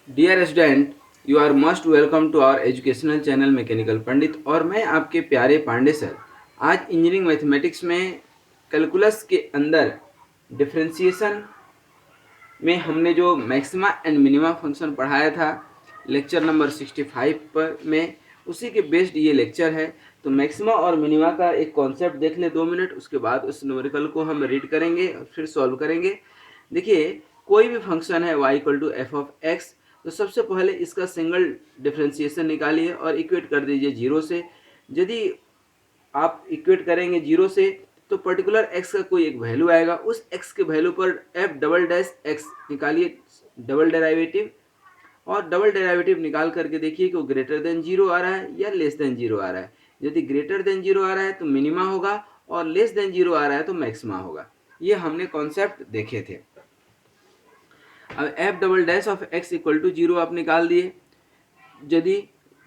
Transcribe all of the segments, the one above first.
Dear student, you are most welcome to our educational channel mechanical Pandit. और मैं आपके प्यारे पांडे सर। आज इंजीनियरिंग मैथमेटिक्स में कैलकुलस के अंदर डिफरेंशिएशन में हमने जो मैक्सिमा एंड मिनिमा फंक्शन पढ़ाया था लेक्चर नंबर 65 पर में, उसी के बेस्ड ये लेक्चर है। तो मैक्सिमा और मिनिमा का एक कॉन्सेप्ट देख ले 2 मिनट, उसके बाद उस न्यूमेरिकल को हम रीड करेंगे और फिर सॉल्व करेंगे। देखिए, कोई भी फंक्शन है y equal to f of x, तो सबसे पहले इसका सिंगल डिफरेंशिएशन निकालिए और इक्वेट कर दीजिए जीरो से। यदि आप इक्वेट करेंगे जीरो से तो पर्टिकुलर x का कोई एक वैल्यू आएगा, उस x के वैल्यू पर f डबल डैश x निकालिए डबल डेरिवेटिव, और डबल डेरिवेटिव निकाल करके देखिए कि वो ग्रेटर देन जीरो आ रहा है या लेस देन जीरो आ रहा है। यदि ग्रेटर देन जीरो आ रहा है तो मिनिमा होगा, और लेस देन जीरो आ रहा है तो मैक्सिमा होगा। ये हमने कॉन्सेप्ट देखे थे। अब f double dash of x equal to zero आप निकाल दिए। यदि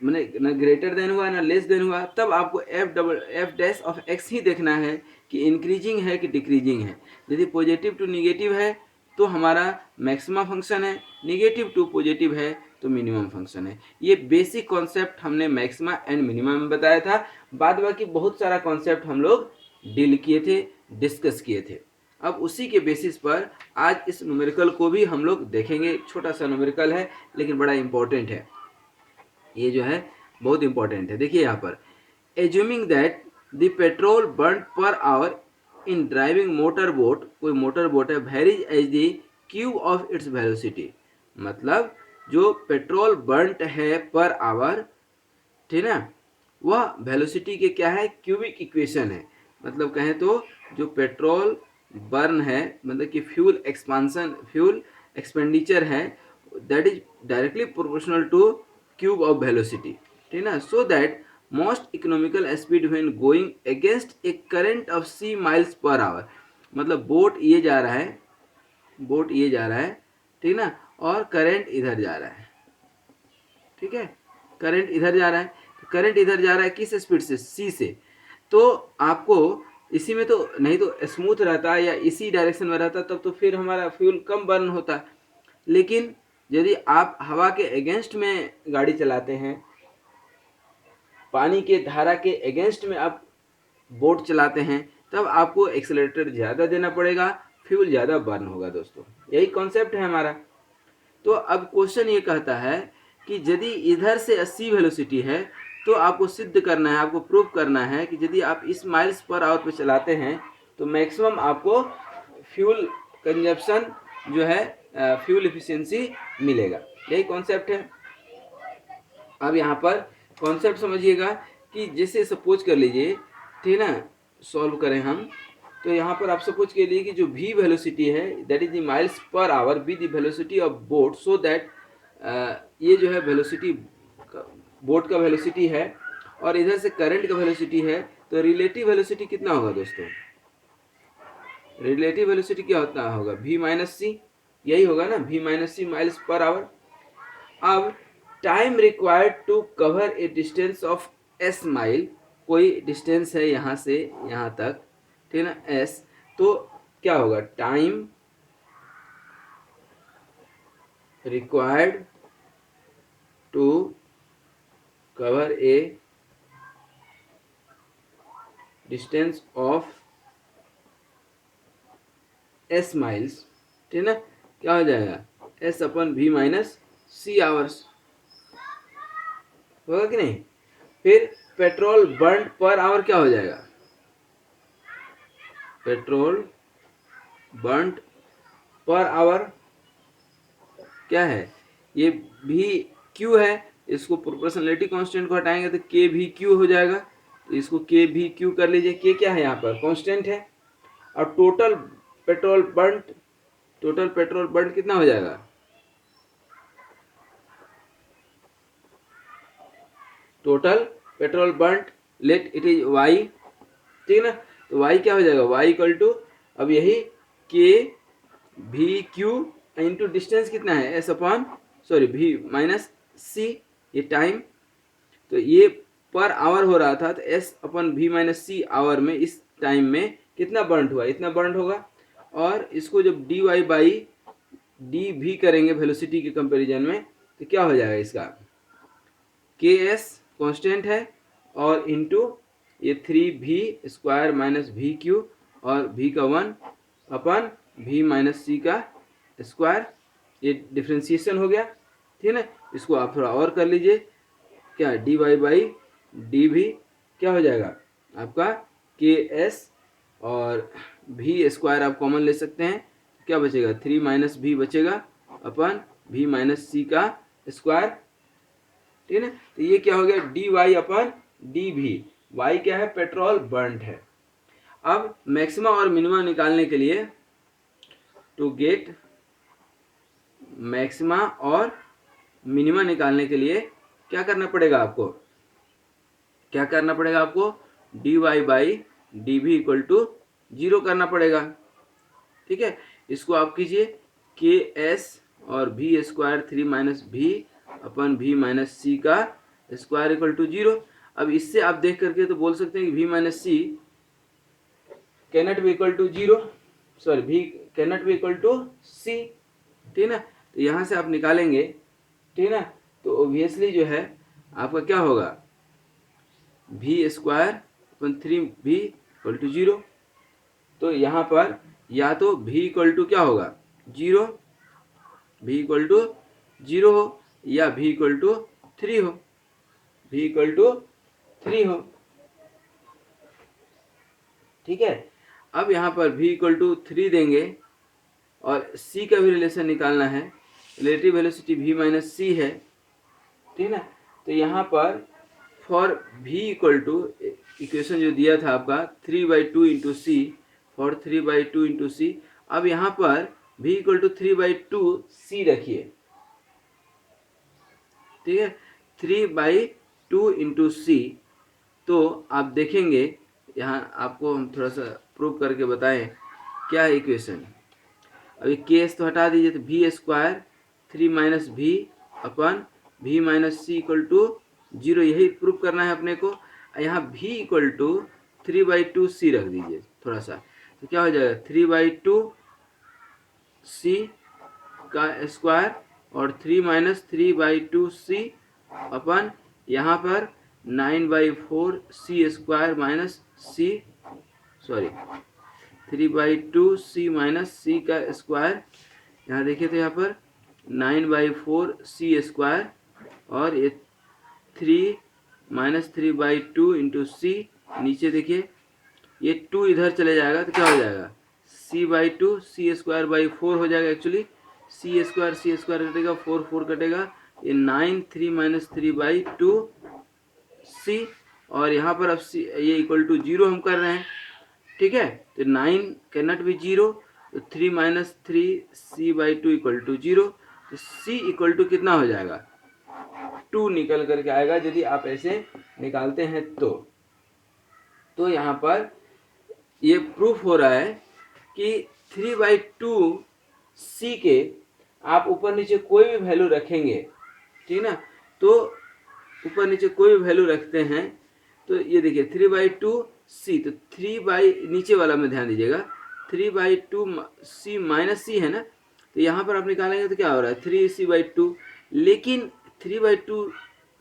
मैंने न ग्रेटर देन हुआ ना लेस देन हुआ, तब आपको एफ डैश ऑफ एक्स ही देखना है कि इंक्रीजिंग है कि डिक्रीजिंग है। यदि पॉजिटिव टू निगेटिव है तो हमारा मैक्सिमम फंक्शन है, निगेटिव टू पॉजिटिव है तो मिनिमम फंक्शन है। ये बेसिक कॉन्सेप्ट हमने मैक्सिमा एंड मिनिमम में बताया था। बाद बाकी बहुत सारा कॉन्सेप्ट हम लोग डील किए थे, डिस्कस किए थे। अब उसी के बेसिस पर आज इस न्यूमेरिकल को भी हम लोग देखेंगे। छोटा सा न्यूमेरिकल है लेकिन बड़ा इंपॉर्टेंट है। ये जो है बहुत इंपॉर्टेंट है। देखिए यहाँ पर, assuming that the petrol burn per hour in driving motor boat, कोई मोटर बोट है, varies as the cube of its velocity. मतलब जो पेट्रोल बर्न है पर आवर, ठीक है ना, वह वेलोसिटी के क्या है, क्यूबिक इक्वेशन है। मतलब कहें तो जो पेट्रोल बर्न है, मतलब कि फ्यूल एक्सपांसन, फ्यूल एक्सपेंडिचर है, that is directly proportional to cube of velocity, ठीक है ना। So that most economical speed when going against a current of c miles per hour. मतलब बोट ये जा रहा है, बोट ये जा रहा है, ठीक ना, और करंट इधर जा रहा है, ठीक है, करंट इधर जा रहा है। तो करंट इधर जा रहा है किस स्पीड से, सी से। तो आपको इसी में तो नहीं तो स्मूथ रहता या इसी डायरेक्शन में रहता, तब तो फिर हमारा फ्यूल कम बर्न होता। लेकिन यदि आप हवा के अगेंस्ट में गाड़ी चलाते हैं, पानी के धारा के अगेंस्ट में आप बोट चलाते हैं, तब आपको एक्सेलरेटर ज़्यादा देना पड़ेगा, फ्यूल ज़्यादा बर्न होगा। दोस्तों, यही कॉन्सेप्ट है हमारा। तो अब क्वेश्चन ये कहता है कि यदि इधर से 80 वेलोसिटी है तो आपको सिद्ध करना है, आपको प्रूव करना है कि यदि आप इस माइल्स पर आवर पे चलाते हैं तो मैक्सिमम आपको फ्यूल कंजप्शन जो है, फ्यूल एफिशिएंसी मिलेगा। यही कॉन्सेप्ट है। अब यहाँ पर कॉन्सेप्ट समझिएगा कि जैसे सपोज कर लीजिए, ठीक है ना, सॉल्व करें हम। तो यहाँ पर आप सपोज कर लीजिए कि जो v वेलोसिटी है that is the miles per our be the velocity of boat, so that ये जो है वेलोसिटी बोट का वेलोसिटी है और इधर से करंट का वेलोसिटी है। तो रिलेटिव वेलोसिटी कितना होगा दोस्तों, रिलेटिव वेलोसिटी क्या होता होगा, v माइनस सी, यही होगा ना, v minus c miles per hour. अब time required to cover a distance of s mile, कोई डिस्टेंस है यहाँ से यहाँ तक, ठीक है ना, एस। तो क्या होगा, time required to cover a distance of s miles, ठीक है ना, क्या हो जाएगा, s upon v minus c hours, होगा कि नहीं। फिर पेट्रोल बर्न पर आवर क्या हो जाएगा, पेट्रोल बर्न पर आवर क्या है, ये भी क्यू है, इसको प्रोपोर्शनलिटी कांस्टेंट को हटाएंगे तो के भी क्यू हो जाएगा। तो इसको के भी क्यू कर लीजिए, के क्या है यहाँ पर, कांस्टेंट है। और total petrol burn, total petrol burn कितना हो जाएगा, total petrol burn, let it is y, ठीक है ना। तो वाई क्या हो जाएगा, वाई इक्वल टू, अब यही के भी क्यू इंटू डिस्टेंस कितना है, एस अपॉन, सॉरी भी माइनस सी, ये टाइम। तो ये पर आवर हो रहा था, तो एस अपन भी माइनस सी आवर में इस टाइम में कितना बर्न हुआ, इतना बर्न होगा। और इसको जब डी वाई बाई डी भी करेंगे वेलोसिटी के कंपैरिजन में, तो क्या हो जाएगा इसका, के एस कॉन्स्टेंट है और इंटू ये 3v² माइनस वी क्यू और v का 1 अपन v माइनस सी का स्क्वायर, ये डिफ्रेंसिएशन हो गया। ठीक है ना, इसको आप थोड़ा और कर लीजिए, क्या डी वाई बाई डी भी क्या हो जाएगा आपका के एस और वी स्क्वायर आप कॉमन ले सकते हैं, क्या बचेगा 3 माइनस भी बचेगा अपन वी माइनस सी का स्क्वायर। ठीक है ना, तो ये क्या हो गया डी वाई अपन डी भी, वाई क्या है पेट्रोल बर्न्ड है। अब मैक्सिमा और मिनिमा निकालने के लिए, टू गेट मैक्सिमा और मिनिमा निकालने के लिए क्या करना पड़ेगा आपको, क्या करना पड़ेगा आपको, डी वाई बाई डी भी इक्वल टू 0 करना पड़ेगा। ठीक है, इसको आप कीजिए के एस और भी स्क्वायर 3 माइनस भी अपन भी माइनस सी का स्क्वायर इक्वल टू 0। अब इससे आप देख करके तो बोल सकते हैं कि v minus C cannot be equal to 0, sorry v cannot be equal to C. ठीक है ना, तो यहाँ से आप निकालेंगे, ठीक है ना, तो ऑब्वियसली जो है आपका क्या होगा v square upon 3v equal to 0। तो यहाँ पर या तो v इक्वल टू क्या होगा 0, v इक्वल टू 0 हो, या v इक्वल टू 3 हो, v इक्वल टू 3 हो। ठीक है, अब यहाँ पर v इक्वल टू 3 देंगे और c का भी रिलेशन निकालना है, relative velocity v minus c है। ठीक है ना, तो यहाँ पर for v equal to equation जो दिया था आपका 3/2 into c, for 3/2 into c. अब यहाँ पर v इक्वल टू 3/2 सी रखिए। ठीक है, 3/2 इंटू सी, तो आप देखेंगे यहाँ आपको हम थोड़ा सा प्रूव करके बताएं क्या है इक्वेशन। अभी के एस तो हटा दीजिए, तो v स्क्वायर 3 माइनस भी upon v minus c equal to 0, यही प्रूव करना है अपने को। यहाँ v इक्वल टू 3/2 सी रख दीजिए थोड़ा सा, तो क्या हो जाएगा 3/2 सी का स्क्वायर और 3 माइनस 3/2 सी अपन यहाँ पर 9/4 सी स्क्वायर माइनस सी, सॉरी 3/2 सी माइनस सी का स्क्वायर, यहाँ देखिए तो यहाँ पर 9/4 सी स्क्वायर और ये 3 माइनस 3/2 इंटू सी, नीचे देखिए ये 2 इधर चले जाएगा तो क्या हो जाएगा c/2 सी स्क्वायर बाई 4 हो जाएगा। एक्चुअली सी स्क्वायर कटेगा, 4 कटेगा, ये 9 3 माइनस 3/2 सी, और यहाँ पर अब सी ये इक्वल टू 0 हम कर रहे हैं। ठीक है, तो 9 कैनॉट बी 0, तो 3 माइनस 3 c/2 इक्वल टू 0, तो c इक्वल टू कितना हो जाएगा 2 निकल करके आएगा यदि आप ऐसे निकालते हैं तो यहाँ पर ये प्रूफ हो रहा है कि 3/2 सी के आप ऊपर नीचे कोई भी वैल्यू रखेंगे, ठीक ना, तो ऊपर नीचे कोई भी वैल्यू रखते हैं तो ये देखिए 3/2 सी, तो 3 बाई नीचे वाला में ध्यान दीजिएगा 3/2 सी माइनस सी है ना, तो यहाँ पर आप निकालेंगे तो क्या हो रहा है 3c/2, लेकिन 3/2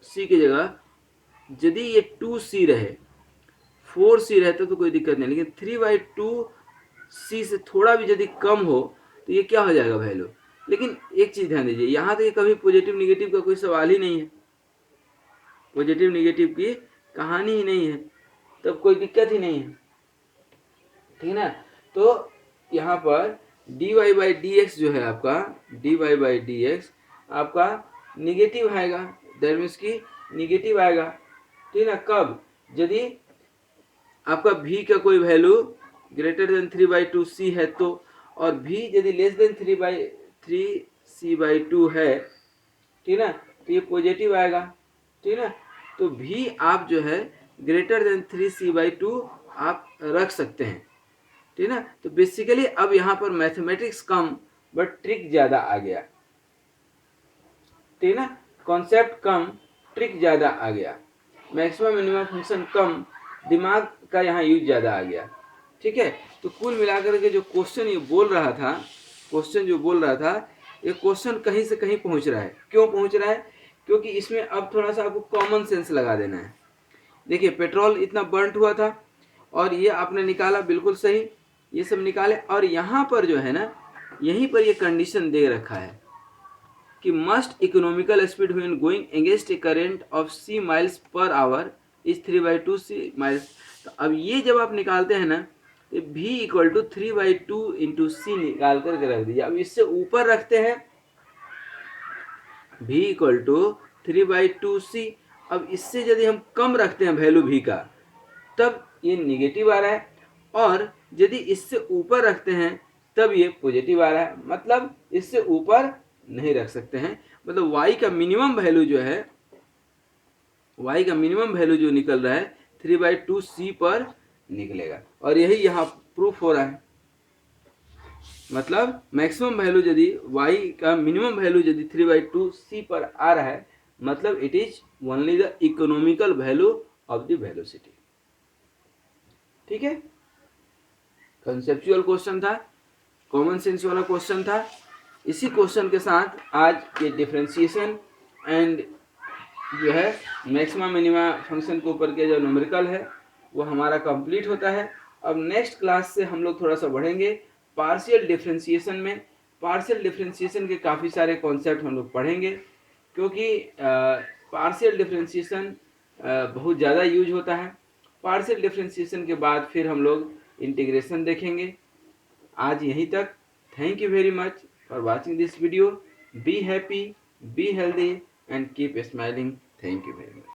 सी की जगह यदि ये 2c रहे 4c रहता तो कोई दिक्कत नहीं, लेकिन 3/2 सी से थोड़ा भी यदि कम हो तो ये क्या हो जाएगा वैल्यू। लेकिन एक चीज़ ध्यान दीजिए, यहाँ तो ये कभी पॉजिटिव निगेटिव का कोई सवाल ही नहीं है, पॉजिटिव निगेटिव की कहानी ही नहीं है, तब कोई दिक्कत ही नहीं है, ठीक है ना। तो यहाँ पर dy/dx जो है आपका dy/dx आपका निगेटिव आएगा, दैट मीन्स की निगेटिव आएगा, ठीक है ना। कब, यदि आपका v का कोई वैल्यू ग्रेटर देन 3/2 c है तो, और v यदि लेस देन 3 c/2 है, ठीक है ना, तो ये पॉजिटिव आएगा, ठीक है ना। तो v आप जो है ग्रेटर देन 3 c/2 आप रख सकते हैं, ठीक है ना। तो बेसिकली अब यहाँ पर मैथमेटिक्स कम बट ट्रिक ज़्यादा आ गया, ठीक है ना, कॉन्सेप्ट कम ट्रिक ज़्यादा आ गया, मैक्सिमम मिनिमम फंक्शन कम दिमाग का यहाँ यूज ज़्यादा आ गया, ठीक है। तो कुल मिलाकर के जो क्वेश्चन ये बोल रहा था, क्वेश्चन जो बोल रहा था ये क्वेश्चन कहीं से कहीं पहुंच रहा है। क्यों पहुंच रहा है? क्योंकि इसमें अब थोड़ा सा आपको कॉमन सेंस लगा देना है। देखिए पेट्रोल इतना बर्nt हुआ था और ये आपने निकाला, बिल्कुल सही, ये सब निकाले। और यहाँ पर जो है ना, यहीं पर ये कंडीशन दे रखा है कि must economical speed when going against a current of c miles per hour is 3/2 c miles. तो अब ये जब आप निकालते हैं ना, तो v इक्वल टू 3/2 इंटू सी निकाल करके रख दीजिए। अब इससे ऊपर रखते हैं v इक्वल टू 3/2 सी। अब इससे यदि हम कम रखते हैं वैल्यू v का, तब ये निगेटिव आ रहा है, और यदि इससे ऊपर रखते हैं तब ये पॉजिटिव आ रहा है। मतलब इससे ऊपर नहीं रख सकते हैं। मतलब y का मिनिमम वैल्यू जो है, y का मिनिमम वैल्यू जो निकल रहा है 3/2 c पर निकलेगा, और यही यहाँ प्रूफ हो रहा है। मतलब मैक्सिमम वैल्यू यदि y का मिनिमम वैल्यू यदि 3/2 c पर आ रहा है, मतलब it is only the economical value of the velocity. ठीक है, कंसेप्चुअल क्वेश्चन था, कॉमन सेंस वाला क्वेश्चन था। इसी क्वेश्चन के साथ आज ये डिफरेंशिएशन एंड जो है मैक्सिमा मिनिमा फंक्शन के ऊपर के जो न्यूमेरिकल है वो हमारा कंप्लीट होता है। अब नेक्स्ट क्लास से हम लोग थोड़ा सा बढ़ेंगे पार्शियल डिफरेंशिएशन में। पार्शियल डिफरेंशिएशन के काफ़ी सारे कॉन्सेप्ट हम लोग पढ़ेंगे, क्योंकि पार्शियल डिफरेंशिएशन बहुत ज़्यादा यूज होता है। पार्शियल डिफरेंशिएशन के बाद फिर हम लोग इंटीग्रेशन देखेंगे। आज यहीं तक। Thank you very much for watching this video. Be happy, be healthy and keep smiling. Thank you very much.